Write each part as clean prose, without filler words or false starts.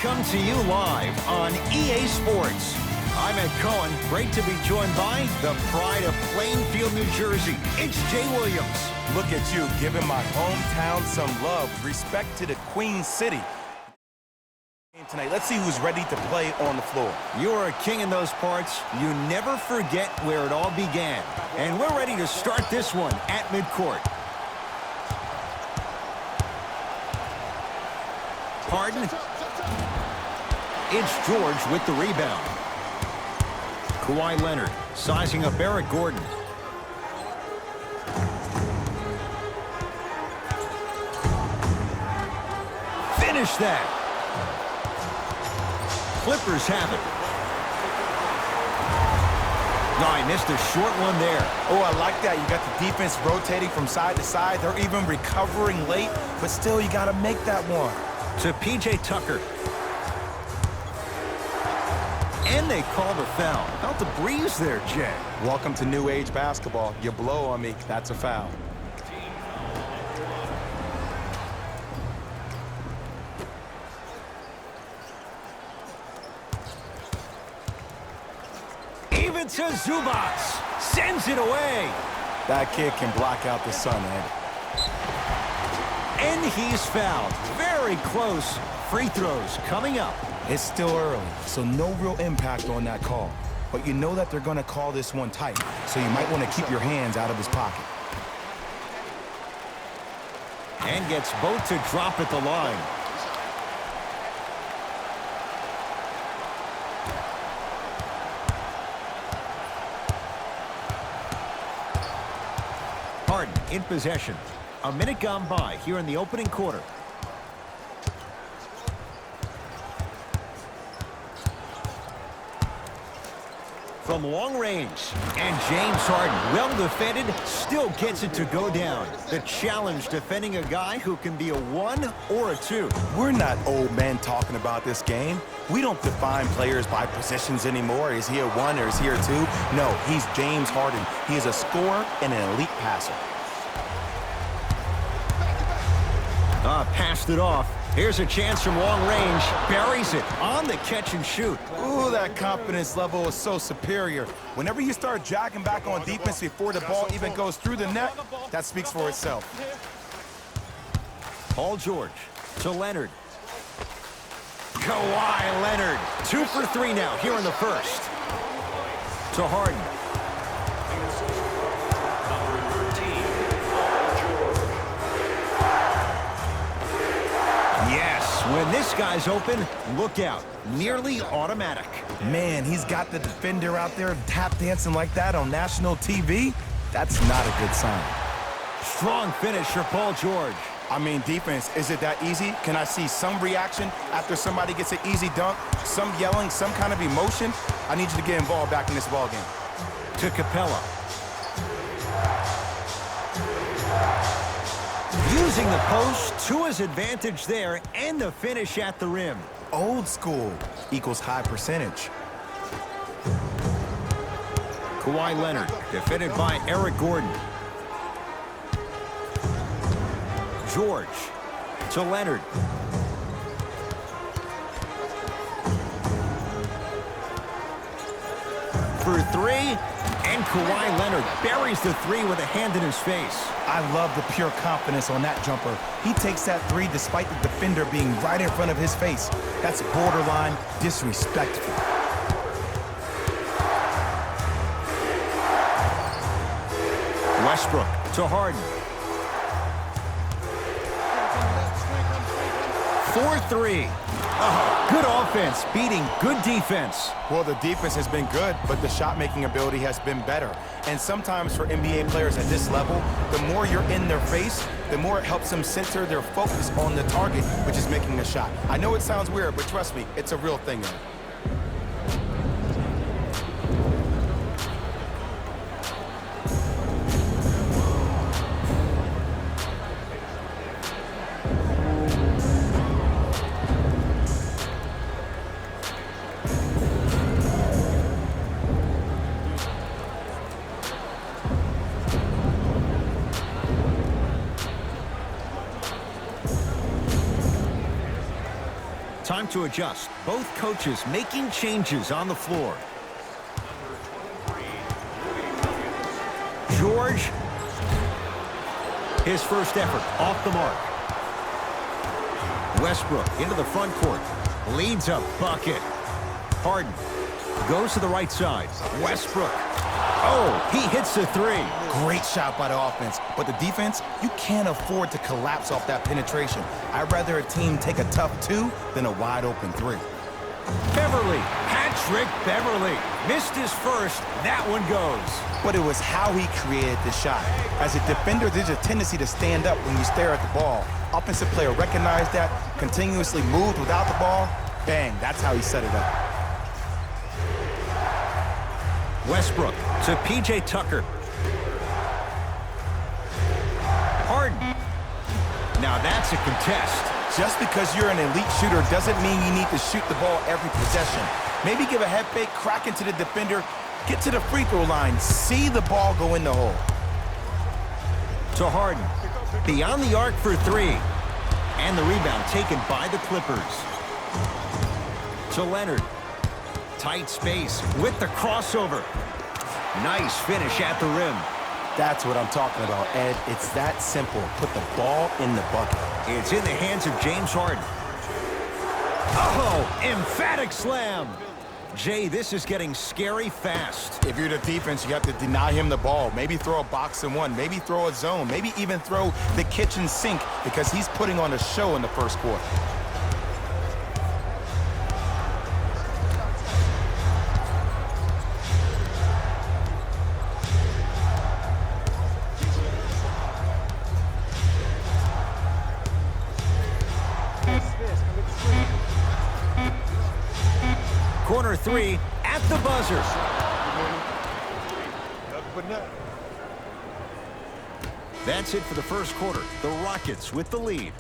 come to you live on EA Sports. I'm Ed Cohen. Great to be joined by the pride of Plainfield, New Jersey. It's Jay Williams. Look at you, giving my hometown some love. Respect to the Queen City. Tonight, let's see who's ready to play on the floor. You're a king in those parts. You never forget where it all began. And we're ready to start this one at midcourt. Harden. It's George with the rebound. Kawhi Leonard sizing up Eric Gordon. Finish that. Clippers have it. No, I missed a short one there. Oh, I like that. You got the defense rotating from side to side. They're even recovering late, but still you got to make that one. To P.J. Tucker. And they call the foul. Felt the breeze there, Jay. Welcome to new age basketball. You blow on me, that's a foul. Even to Zubac. Sends it away. That kid can block out the sun, Ed. And he's fouled. Very close. Free throws coming up. It's still early, so no real impact on that call. But you know that they're going to call this one tight, so you might want to keep your hands out of his pocket. And gets both to drop at the line. Harden in possession. A minute gone by here in the opening quarter. From long range. And James Harden, well defended, still gets it to go down. The challenge defending a guy who can be a 1 or a 2. We're not old men talking about this game. We don't define players by positions anymore. Is he a 1 or is he a 2? No, he's James Harden. He is a scorer and an elite passer. Passed it off. Here's a chance from long range. Buries it on the catch and shoot. Ooh, that confidence level is so superior. Whenever you start jogging back on defense before the ball even goes through the net, that speaks for itself. Paul George to Leonard. Kawhi Leonard. 2 for 3 now here in the first. To Harden. When this guy's open, look out. Nearly automatic. Man, he's got the defender out there tap dancing like that on national TV. That's not a good sign. Strong finish for Paul George. I mean, defense, is it that easy? Can I see some reaction after somebody gets an easy dunk? Some yelling, some kind of emotion? I need you to get involved back in this ballgame. To Capella. Using the post to his advantage there, and the finish at the rim. Old school equals high percentage. Kawhi Leonard, defended by Eric Gordon. George to Leonard. For 3, and Kawhi Leonard buries the 3 with a hand in his face. I love the pure confidence on that jumper. He takes that 3 despite the defender being right in front of his face. That's borderline disrespectful. Westbrook to Harden. 4-3. Good offense beating good defense. Well, the defense has been good, but the shot-making ability has been better. And sometimes for NBA players at this level, the more you're in their face, the more it helps them center their focus on the target, which is making a shot. I know it sounds weird, but trust me, it's a real thing. Time time to adjust. Both coaches making changes on the floor. George. His first effort off the mark. Westbrook into the front court. Leads a bucket. Harden goes to the right side. Westbrook. Oh, he hits the three. Great shot by the offense. But the defense, you can't afford to collapse off that penetration. I'd rather a team take a tough two than a wide open three. Beverly. Patrick Beverly. Missed his first. That one goes. But it was how he created the shot. As a defender, there's a tendency to stand up when you stare at the ball. Offensive player recognized that, continuously moved without the ball. Bang, that's how he set it up. Westbrook to P.J. Tucker. Harden. Now that's a contest. Just because you're an elite shooter doesn't mean you need to shoot the ball every possession. Maybe give a head fake, crack into the defender, get to the free throw line, see the ball go in the hole. To Harden. Beyond the arc for three. And the rebound taken by the Clippers. To Leonard. Tight space with the crossover. Nice finish at the rim. That's what I'm talking about, Ed. It's that simple. Put the ball in the bucket. It's in the hands of James Harden. Oh, emphatic slam. Jay, this is getting scary fast. If you're the defense, you have to deny him the ball. Maybe throw a box and one. Maybe throw a zone. Maybe even throw the kitchen sink because he's putting on a show in the first quarter. Corner three at the buzzer. That's it for the first quarter. The Rockets with the lead.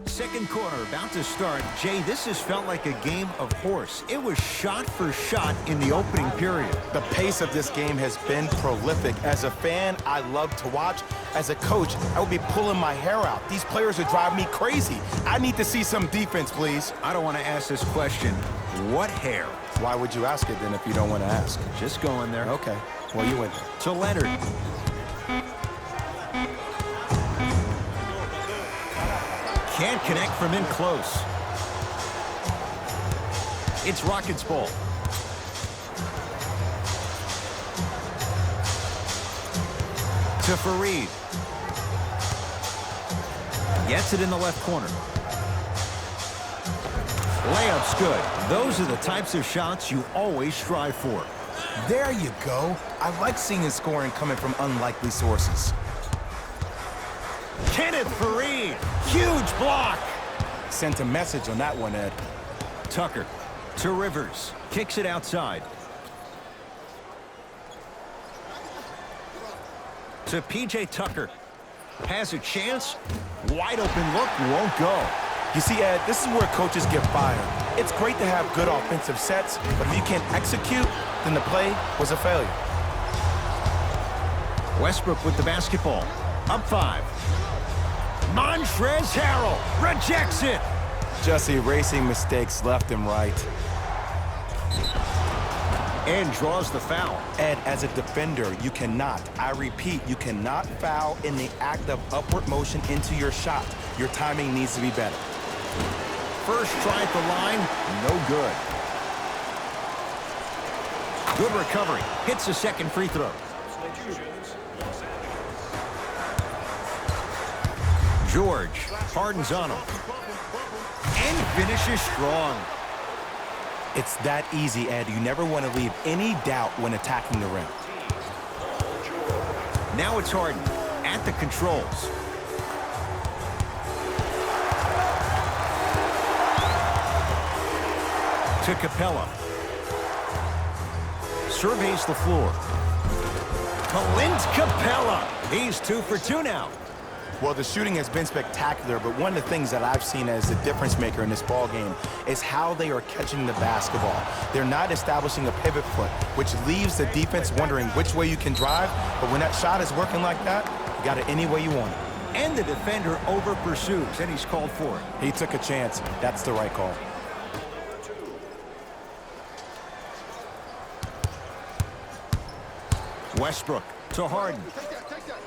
Second quarter about to start. Jay, this has felt like a game of horse. It was shot for shot in the opening period. The pace of this game has been prolific. As a fan, I love to watch. As a coach, I would be pulling my hair out. These players are driving me crazy. I need to see some defense, please. I don't want to ask this question. What hair? Why would you ask it then if you don't want to ask? Just going there. Okay. Well, you went there. To Leonard. Can't connect from in close. It's Rockets ball. To Fareed. Gets it in the left corner. Layup's good. Those are the types of shots you always strive for. There you go. I like seeing his scoring coming from unlikely sources. Kenneth Fareed. Huge block. Sent a message on that one, Ed. Tucker to Rivers. Kicks it outside. To P.J. Tucker. Has a chance. Wide open look. Won't go. You see, Ed, this is where coaches get fired. It's great to have good offensive sets, but if you can't execute, then the play was a failure. Westbrook with the basketball. Up 5. Montrezl Harrell rejects it. Just erasing mistakes left and right. And draws the foul. Ed, as a defender, you cannot, I repeat, you cannot foul in the act of upward motion into your shot. Your timing needs to be better. First try at the line, no good. Good recovery. Hits the second free throw. George. Harden's on him. And finishes strong. It's that easy, Ed. You never want to leave any doubt when attacking the rim. Now it's Harden at the controls. To Capella. Surveys the floor. Clint Capella. He's 2 for 2 now. Well, the shooting has been spectacular, but one of the things that I've seen as the difference maker in this ball game is how they are catching the basketball. They're not establishing a pivot foot, which leaves the defense wondering which way you can drive, but when that shot is working like that, you got it any way you want it. And the defender over pursues, and he's called for it. He took a chance. That's the right call. Westbrook to Harden.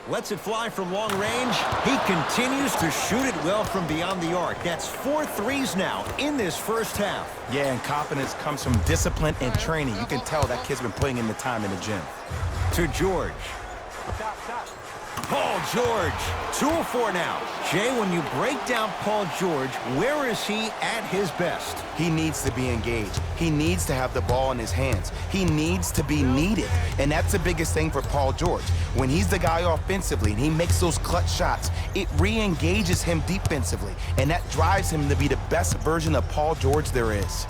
Lets it fly from long range. He continues to shoot it well from beyond the arc. That's 4 threes now in this first half. Yeah, and confidence comes from discipline and training. You can tell that kid's been putting in the time in the gym. To George. Paul George, 2 of 4 now. Jay, when you break down Paul George, where is he at his best? He needs to be engaged. He needs to have the ball in his hands. He needs to be needed. And that's the biggest thing for Paul George. When he's the guy offensively and he makes those clutch shots, it re-engages him defensively. And that drives him to be the best version of Paul George there is.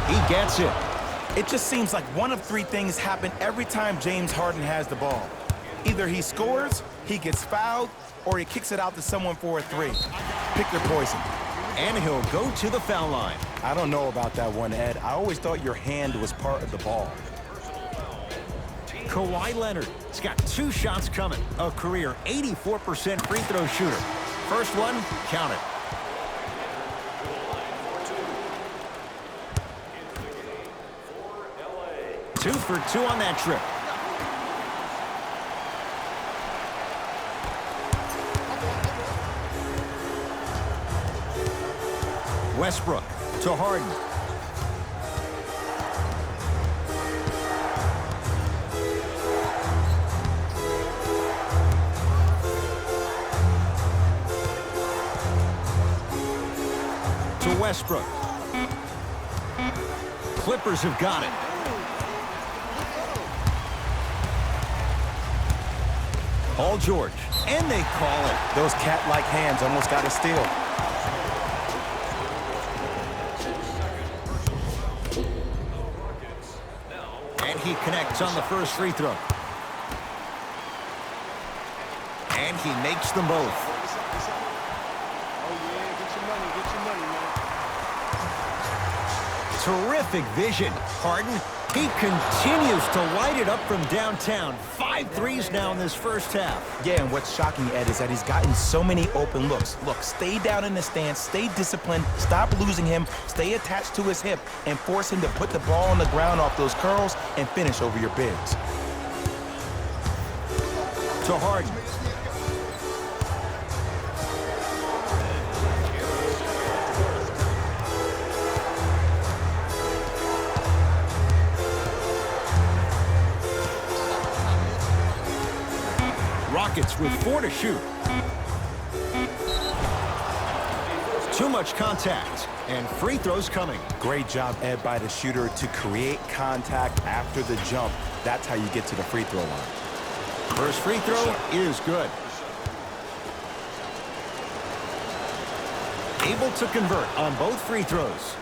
He gets it. It just seems like one of 3 things happen every time James Harden has the ball. Either he scores, he gets fouled, or he kicks it out to someone for a 3. Pick your poison. And he'll go to the foul line. I don't know about that one, Ed. I always thought your hand was part of the ball. Kawhi Leonard. He's got 2 shots coming. A career 84% free throw shooter. First one, count it. Two for 2 on that trip. Westbrook to Harden. To Westbrook. Clippers have got it. Paul George, and they call it. Those cat-like hands almost got a steal. And he connects on the first free throw. And he makes them both. Terrific vision. Harden, he continues to light it up from downtown. 5 threes now in this first half. Yeah, and what's shocking, Ed, is that he's gotten so many open looks. Look, stay down in the stance, stay disciplined, stop losing him, stay attached to his hip, and force him to put the ball on the ground off those curls and finish over your bigs. To Harden. Rockets with 4 to shoot. Too much contact, and free throws coming. Great job, Ed, by the shooter to create contact after the jump. That's how you get to the free throw line. First free throw is good. Able to convert on both free throws.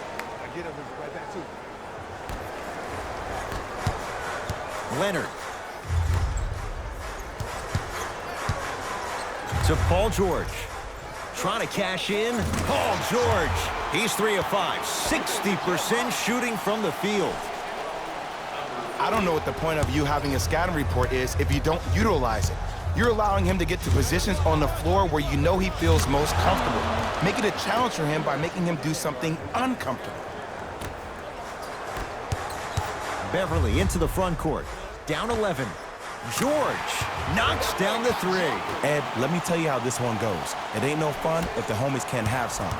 Leonard. To Paul George. Trying to cash in. Paul George. He's 3 of 5. 60% shooting from the field. I don't know what the point of you having a scouting report is if you don't utilize it. You're allowing him to get to positions on the floor where you know he feels most comfortable. Make it a challenge for him by making him do something uncomfortable. Beverly into the front court. Down 11. George knocks down the 3. Ed, let me tell you how this one goes. It ain't no fun if the homies can't have some.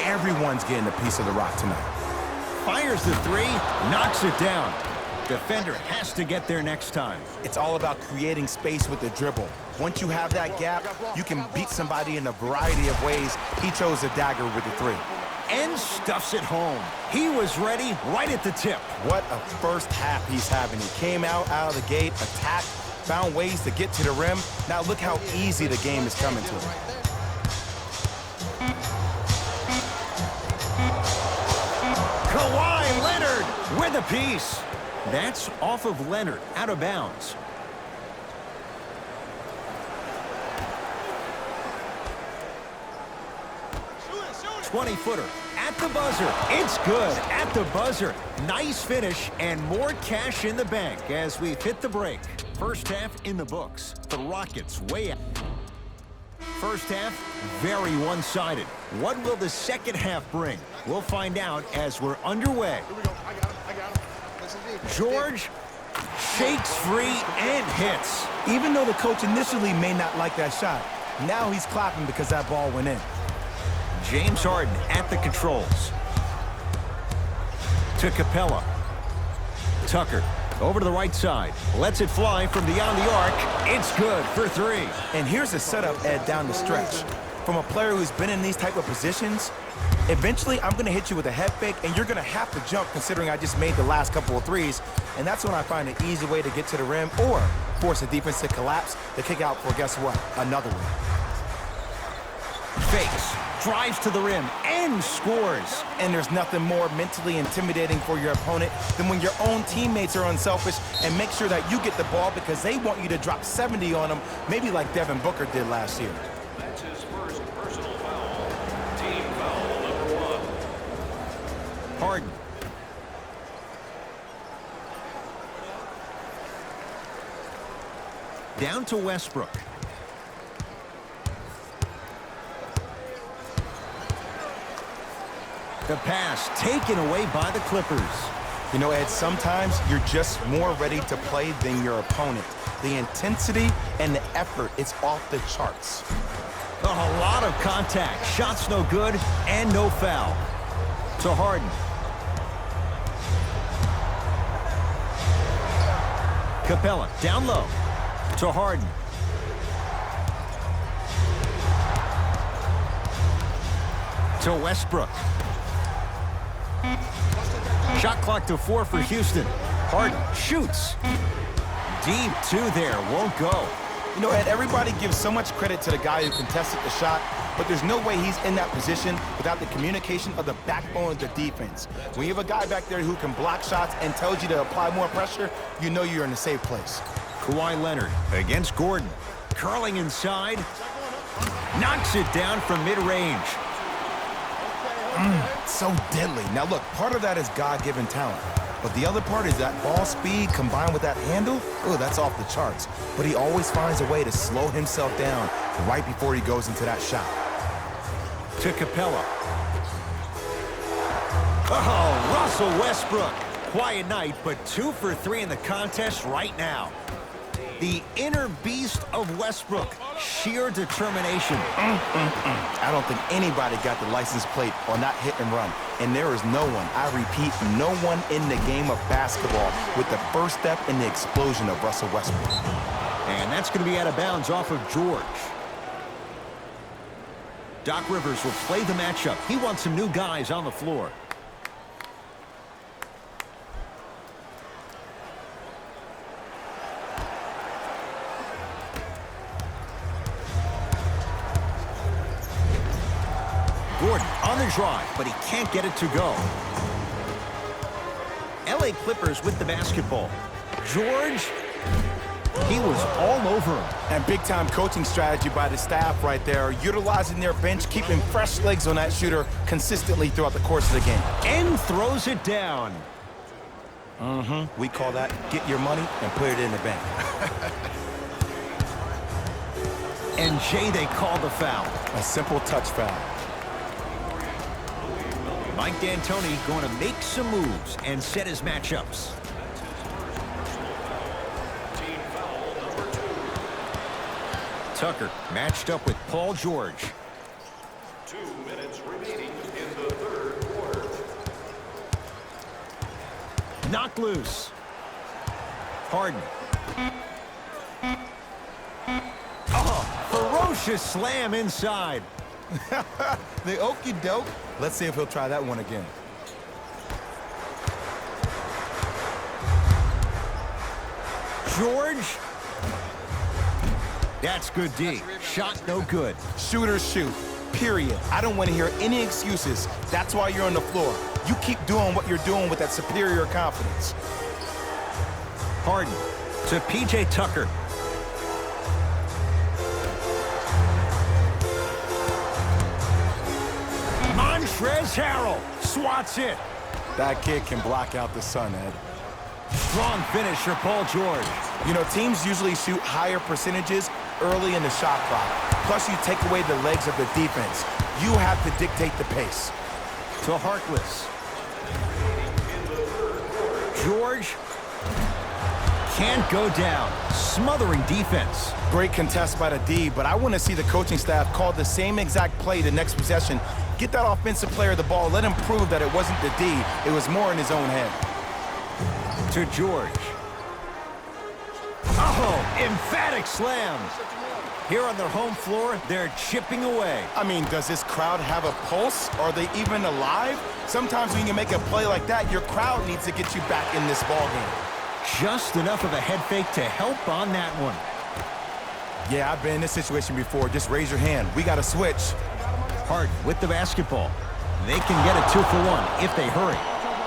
Everyone's getting a piece of the rock tonight. Fires the 3, knocks it down. Defender has to get there next time. It's all about creating space with the dribble. Once you have that gap, you can beat somebody in a variety of ways. He chose the dagger with the 3. And stuffs it home. He was ready right at the tip. What a first half he's having. He came out of the gate, attacked, found ways to get to the rim. Now look how easy the game is coming to him. Kawhi Leonard with a piece. That's off of Leonard, out of bounds. Shoot it. 20-footer at the buzzer. It's good at the buzzer. Nice finish and more cash in the bank as we've hit the break. First half in the books. The Rockets way out. First half, very one-sided. What will the second half bring? We'll find out as we're underway. Here we go. I got him. George shakes free and hits. Even though the coach initially may not like that shot, now he's clapping because that ball went in. James Harden at the controls. To Capella. Tucker over to the right side. Lets it fly from beyond the arc. It's good for three. And here's a setup, Ed, down the stretch. From a player who's been in these type of positions, eventually I'm going to hit you with a head fake, and you're going to have to jump considering I just made the last couple of threes. And that's when I find an easy way to get to the rim or force the defense to collapse to kick out for, guess what, another one. Fakes. Drives to the rim and scores. And there's nothing more mentally intimidating for your opponent than when your own teammates are unselfish and make sure that you get the ball because they want you to drop 70 on them, maybe like Devin Booker did last year. That's his first personal foul. Team foul number 1. Harden. Down to Westbrook. The pass taken away by the Clippers. You know, Ed, sometimes you're just more ready to play than your opponent. The intensity and the effort, it's off the charts. A lot of contact. Shots no good and no foul. To Harden. Capella down low. To Harden. To Westbrook. Shot clock to 4 for Houston. Harden shoots. Deep 2 there, won't go. You know, Ed, everybody gives so much credit to the guy who contested the shot, but there's no way he's in that position without the communication of the backbone of the defense. When you have a guy back there who can block shots and tells you to apply more pressure, you know you're in a safe place. Kawhi Leonard against Gordon. Curling inside. Knocks it down from mid-range. So deadly. Now look, part of that is God-given talent, but the other part is that ball speed combined with that handle. Oh, that's off the charts. But he always finds a way to slow himself down right before he goes into that shot. To Capella. Oh, Russell Westbrook. Quiet night, but 2 for 3 in the contest right now. The inner beast of Westbrook. Sheer determination. I don't think anybody got the license plate on that hit and run. And there is no one, I repeat, no one in the game of basketball with the first step in the explosion of Russell Westbrook. And that's going to be out of bounds off of George. Doc Rivers will play the matchup. He wants some new guys on the floor. Gordon on the drive, but he can't get it to go. LA Clippers with the basketball. George, he was all over him. And big-time coaching strategy by the staff right there, utilizing their bench, keeping fresh legs on that shooter consistently throughout the course of the game. And throws it down. We call that get your money and put it in the bank. And Jay, they call the foul. A simple touch foul. Mike D'Antoni going to make some moves and set his matchups. Team foul number 2. Tucker matched up with Paul George. 2 minutes remaining in the third quarter. Knocked loose. Harden. Oh, ferocious slam inside. The okie doke. Let's see if he'll try that one again. George. That's good D. Shot no good. Shooters shoot, period. I don't want to hear any excuses. That's why you're on the floor. You keep doing what you're doing with that superior confidence. Harden to P.J. Tucker. Montrezl Harrell swats it. That kid can block out the sun, Ed. Strong finish for Paul George. You know, teams usually shoot higher percentages early in the shot clock. Plus, you take away the legs of the defense. You have to dictate the pace. To Harkless. George can't go down. Smothering defense. Great contest by the D, but I want to see the coaching staff call the same exact play the next possession. Get that offensive player the ball. Let him prove that it wasn't the D. It was more in his own head. To George. Oh, emphatic slam. Here on their home floor, they're chipping away. I mean, does this crowd have a pulse? Are they even alive? Sometimes when you make a play like that, your crowd needs to get you back in this ball game. Just enough of a head fake to help on that one. Yeah, I've been in this situation before. Just raise your hand. We got to switch. Harden with the basketball. They can get a 2-for-1 if they hurry.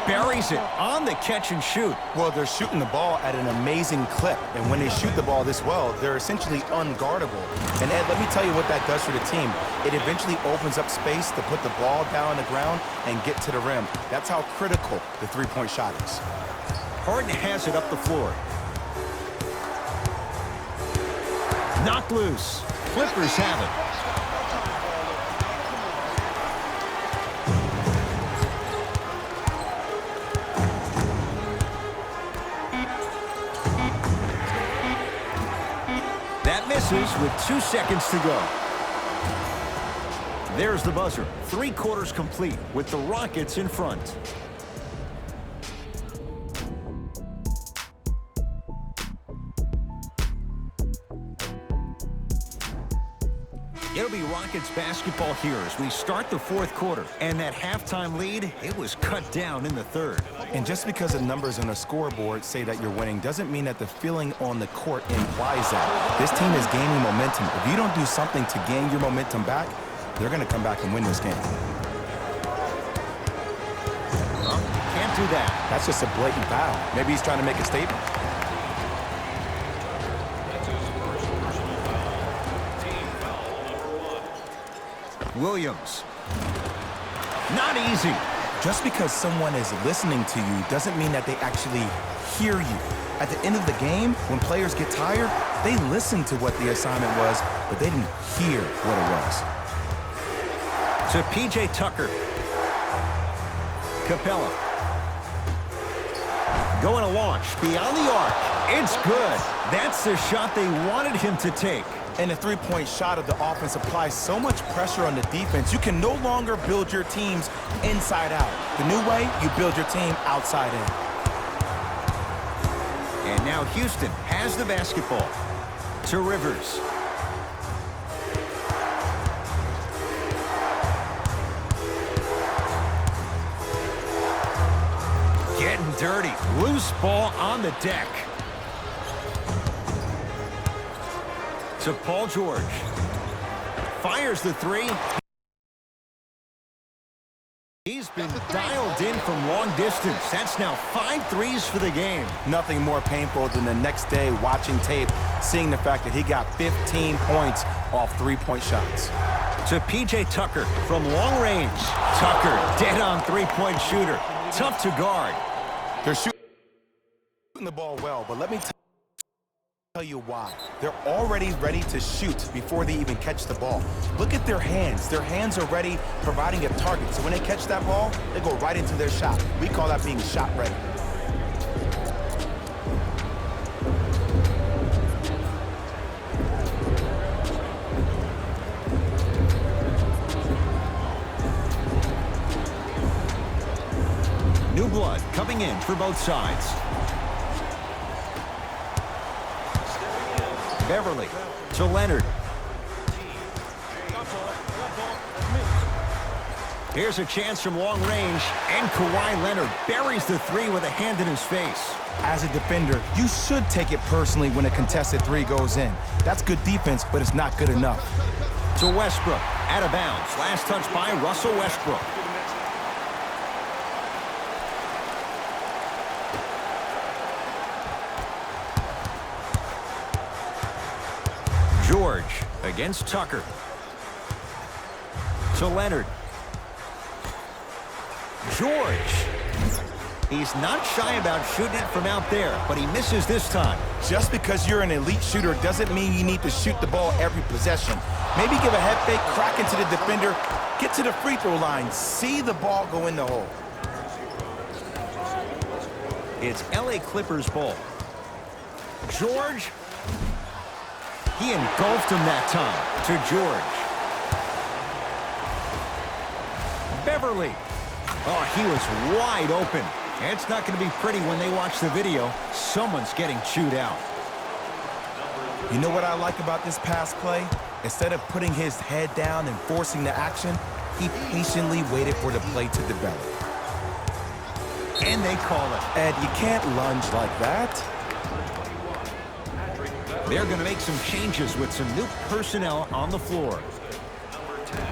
Buries it on the catch and shoot. Well, they're shooting the ball at an amazing clip. And when they shoot the ball this well, they're essentially unguardable. And Ed, let me tell you what that does for the team. It eventually opens up space to put the ball down on the ground and get to the rim. That's how critical the three-point shot is. Harden has it up the floor. Knocked loose. Clippers have it. That misses with 2 seconds to go. There's the buzzer. 3 quarters complete with the Rockets in front. It'll be Rockets basketball here as we start the 4th quarter. And that halftime lead, it was cut down in the 3rd. And just because the numbers on a scoreboard say that you're winning doesn't mean that the feeling on the court implies that. This team is gaining momentum. If you don't do something to gain your momentum back, they're going to come back and win this game. Can't do that. That's just a blatant foul. Maybe he's trying to make a statement. That's his first personal foul. Team foul number 1. Williams. Not easy. Just because someone is listening to you doesn't mean that they actually hear you. At the end of the game, when players get tired, they listen to what the assignment was, but they didn't hear what it was. To P.J. Tucker. Capella. Going to launch beyond the arc. It's good. That's the shot they wanted him to take. And the three-point shot of the offense applies so much pressure on the defense, you can no longer build your teams inside out. The new way, you build your team outside in. And now Houston has the basketball. To Rivers. Getting dirty. Loose ball on the deck. To Paul George. Fires the 3. He's been dialed in from long distance. That's now 5 threes for the game. Nothing more painful than the next day watching tape, seeing the fact that he got 15 points off three-point shots. To P.J. Tucker from long range. Tucker, dead-on three-point shooter. Tough to guard. They're shooting the ball well, but let me tell you why. They're already ready to shoot before they even catch the ball. Look at their hands. Their hands are ready, providing a target. So when they catch that ball, they go right into their shot. We call that being shot ready. New blood coming in for both sides. Beverly to Leonard. Here's a chance from long range, and Kawhi Leonard buries the 3 with a hand in his face. As a defender, you should take it personally when a contested 3 goes in. That's good defense, but it's not good enough. To Westbrook, out of bounds. Last touch by Russell Westbrook. George against Tucker. To Leonard. George. He's not shy about shooting it from out there, but he misses this time. Just because you're an elite shooter doesn't mean you need to shoot the ball every possession. Maybe give a head fake, crack into the defender, get to the free throw line, see the ball go in the hole. It's LA Clippers ball. George. He engulfed him that time. To George. Beverly. Oh, he was wide open. It's not going to be pretty when they watch the video. Someone's getting chewed out. You know what I like about this pass play? Instead of putting his head down and forcing the action, he patiently waited for the play to develop. And they call it. Ed, you can't lunge like that. They're going to make some changes with some new personnel on the floor. Number 10,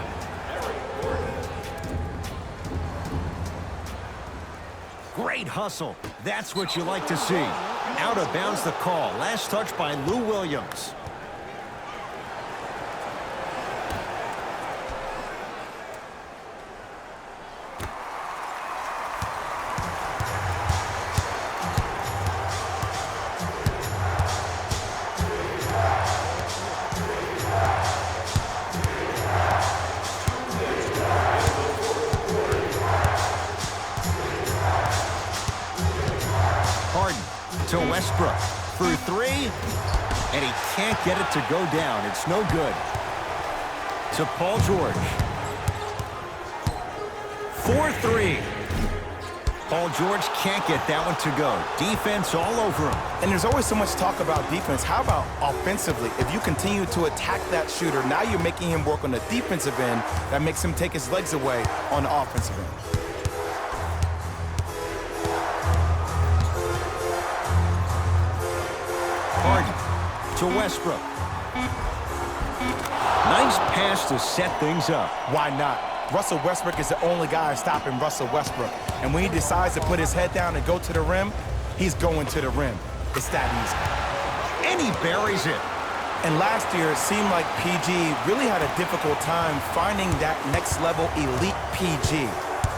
Eric Gordon. Great hustle. That's what you like to see. Out of bounds the call. Last touch by Lou Williams. To Westbrook for three, and he can't get it to go down. It's no good. To Paul George. 4-3. Paul George can't get that one to go. Defense all over him. And there's always so much talk about defense. How about offensively? If you continue to attack that shooter, now you're making him work on the defensive end. That makes him take his legs away on the offensive end. Harden to Westbrook. Nice pass to set things up. Why not? Russell Westbrook is the only guy stopping Russell Westbrook. And when he decides to put his head down and go to the rim, he's going to the rim. It's that easy. And he buries it. And last year, it seemed like PG really had a difficult time finding that next level elite PG.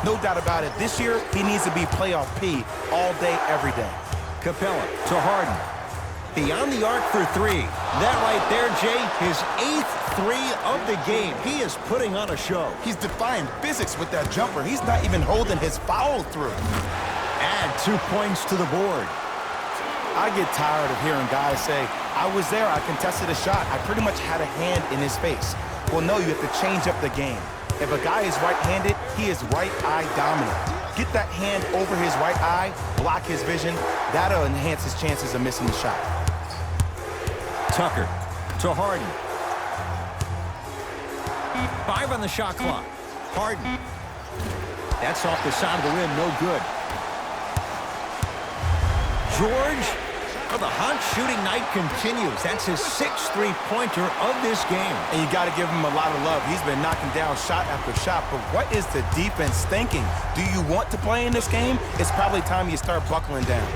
No doubt about it, this year, he needs to be playoff P all day, every day. Capella to Harden. Beyond the arc for three. That right there, Jay, his 8th three of the game. He is putting on a show. He's defying physics with that jumper. He's not even holding his foul through. Add 2 points to the board. I get tired of hearing guys say, I was there, I contested a shot. I pretty much had a hand in his face. Well, no, you have to change up the game. If a guy is right-handed, he is right eye dominant. Get that hand over his right eye, block his vision. That'll enhance his chances of missing the shot. Tucker to Harden. 5 on the shot clock. Harden. That's off the side of the rim, no good. George. Well, the hot shooting night continues. That's his 6th three-pointer of this game. And you got to give him a lot of love. He's been knocking down shot after shot. But what is the defense thinking? Do you want to play in this game? It's probably time you start buckling down.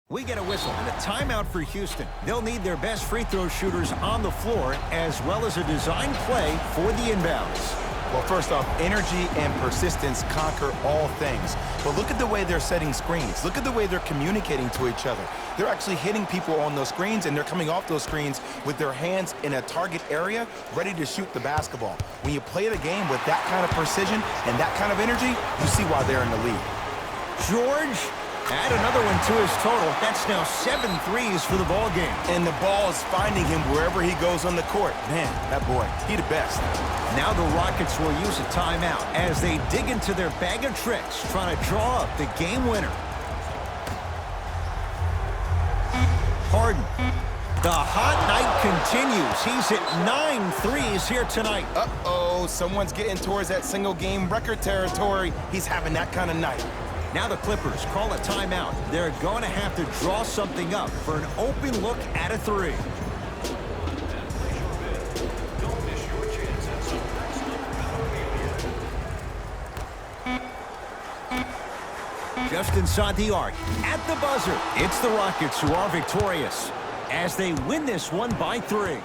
We get a whistle and a timeout for Houston. They'll need their best free throw shooters on the floor, as well as a design play for the inbounds. Well, first off, energy and persistence conquer all things. But look at the way they're setting screens. Look at the way they're communicating to each other. They're actually hitting people on those screens, and they're coming off those screens with their hands in a target area, ready to shoot the basketball. When you play the game with that kind of precision and that kind of energy, you see why they're in the lead. George, add another one to his total. That's now 7 threes for the ball game. And the ball is finding him wherever he goes on the court. Man, that boy, he the best. Now the Rockets will use a timeout as they dig into their bag of tricks, trying to draw up the game winner. Harden. The hot night continues. He's hit 9 threes here tonight. Uh-oh, someone's getting towards that single game record territory. He's having that kind of night. Now the Clippers call a timeout. They're going to have to draw something up for an open look at a three. Don't miss your chance at some just inside the arc. At the buzzer, it's the Rockets who are victorious as they win this one by 3.